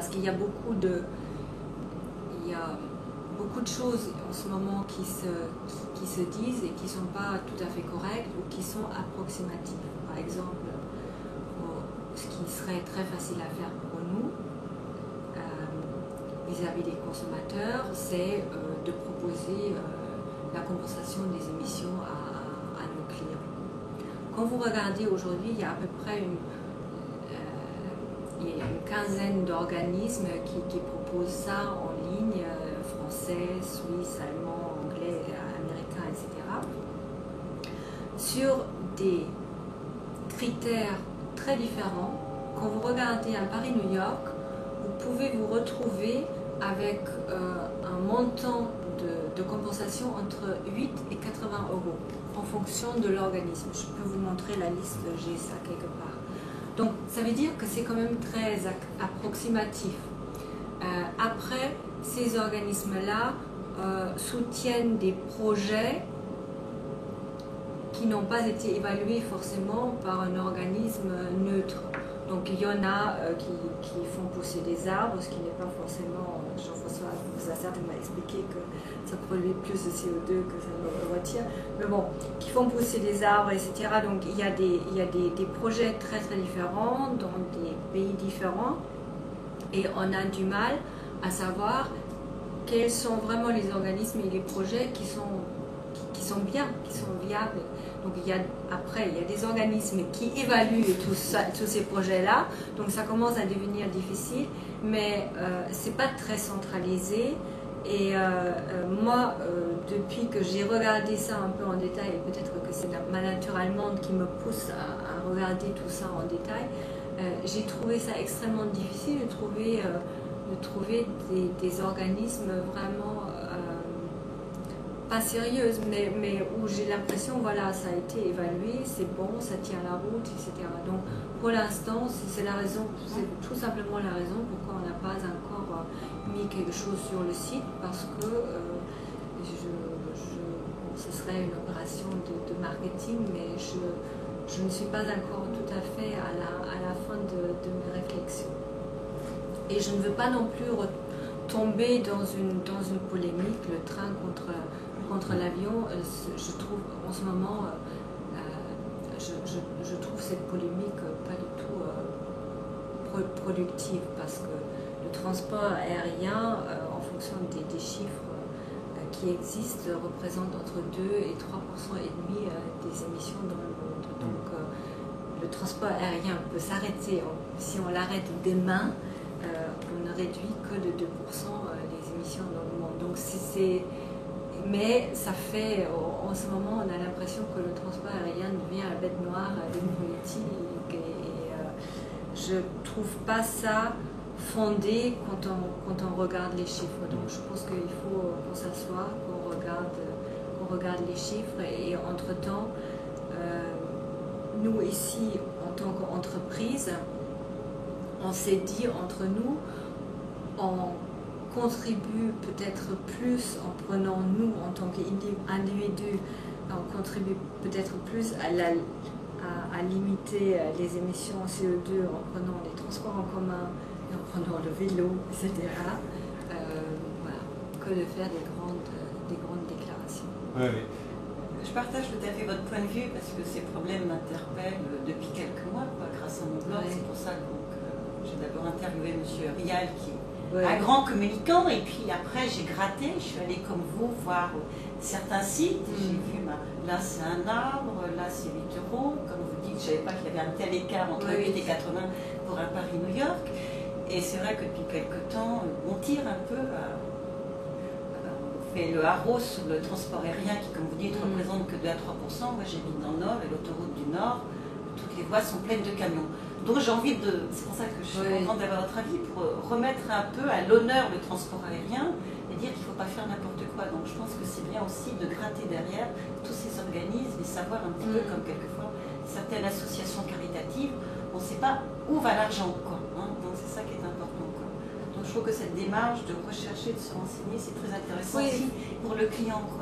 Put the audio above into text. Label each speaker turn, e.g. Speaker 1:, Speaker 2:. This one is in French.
Speaker 1: parce qu'il y a beaucoup de choses en ce moment qui se disent et qui ne sont pas tout à fait correctes ou qui sont approximatives. Par exemple, ce qui serait très facile à faire pour nous vis-à-vis des consommateurs, c'est de proposer la compensation des émissions à nos clients. Quand vous regardez aujourd'hui, il y a à peu près une quinzaine d'organismes qui proposent ça en ligne, français, suisse, allemand, anglais, américain, etc. Sur des critères très différents. Quand vous regardez un Paris-New York, vous pouvez vous retrouver avec un montant de compensation entre 8 et 80 euros en fonction de l'organisme. Je peux vous montrer la liste, j'ai ça quelque part. Donc ça veut dire que c'est quand même très approximatif. Après, ces organismes-là soutiennent des projets qui n'ont pas été évalués forcément par un organisme neutre. Donc il y en a qui font pousser des arbres, ce qui n'est pas forcément, Jean-François vous a certainement expliqué que ça produit plus de CO2 que ça ne retire, mais bon, qui font pousser des arbres, etc. Donc il y a des projets très très différents dans des pays différents et on a du mal à savoir quels sont vraiment les organismes et les projets qui sont bien, qui sont viables. Donc après, il y a des organismes qui évaluent tous ces projets-là, donc ça commence à devenir difficile, mais c'est pas très centralisé. Et moi, depuis que j'ai regardé ça un peu en détail, et peut-être que c'est ma nature allemande qui me pousse à regarder tout ça en détail, j'ai trouvé ça extrêmement difficile de trouver des organismes vraiment pas sérieuses, mais où j'ai l'impression, voilà, ça a été évalué, c'est bon, ça tient la route, etc. Donc pour l'instant, c'est la raison, c'est tout simplement la raison pourquoi on n'a pas encore mis quelque chose sur le site, parce que ce serait une opération de marketing, mais je ne suis pas encore tout à fait à la fin de mes réflexions. Et je ne veux pas non plus tomber dans une polémique, le train contre l'avion. Je trouve en ce moment, je trouve cette polémique pas du tout productive, parce que le transport aérien, en fonction des chiffres qui existent, représente entre 2 et 3% et demi des émissions dans le monde. Donc le transport aérien peut s'arrêter, si on l'arrête demain, on ne réduit que de 2% les émissions dans le monde. Donc mais ça fait, en ce moment, on a l'impression que le transport aérien devient la bête noire des politiques, et je ne trouve pas ça fondé quand on regarde les chiffres. Donc je pense qu'il faut qu'on s'assoie, qu'on regarde les chiffres, et entre-temps, nous ici, en tant qu'entreprise, on s'est dit entre nous, on contribue peut-être plus en prenant, nous en tant qu'individus, on contribue peut-être plus à limiter les émissions CO2 en prenant les transports en commun, et en prenant le vélo, etc. Voilà, que de faire des grandes déclarations.
Speaker 2: Oui, oui.
Speaker 3: Je partage tout à fait votre point de vue, parce que ces problèmes m'interpellent depuis quelques mois, grâce à mon blog. C'est pour ça que j'ai d'abord interviewé M. Rial, qui est un grand communicant, et puis après j'ai gratté, je suis allée comme vous voir certains sites, j'ai vu, là c'est un arbre, là c'est 8 euros, comme vous dites, je ne savais pas qu'il y avait un tel écart entre 8 et 80 pour un Paris-New York, et c'est vrai que depuis quelques temps, on tire un peu on fait le haro sur le transport aérien qui, comme vous dites, représente que 2 à 3%. Moi j'habite dans le Nord, et l'autoroute du Nord, toutes les voies sont pleines de camions. Donc j'ai envie c'est pour ça que je suis contente d'avoir votre avis, pour remettre un peu à l'honneur le transport aérien et dire qu'il ne faut pas faire n'importe quoi. Donc je pense que c'est bien aussi de gratter derrière tous ces organismes et savoir un petit peu, comme quelquefois certaines associations caritatives, on ne sait pas où va l'argent, quoi. Donc c'est ça qui est important, quoi. Donc je trouve que cette démarche de rechercher, de se renseigner, c'est très intéressant aussi pour le client, quoi.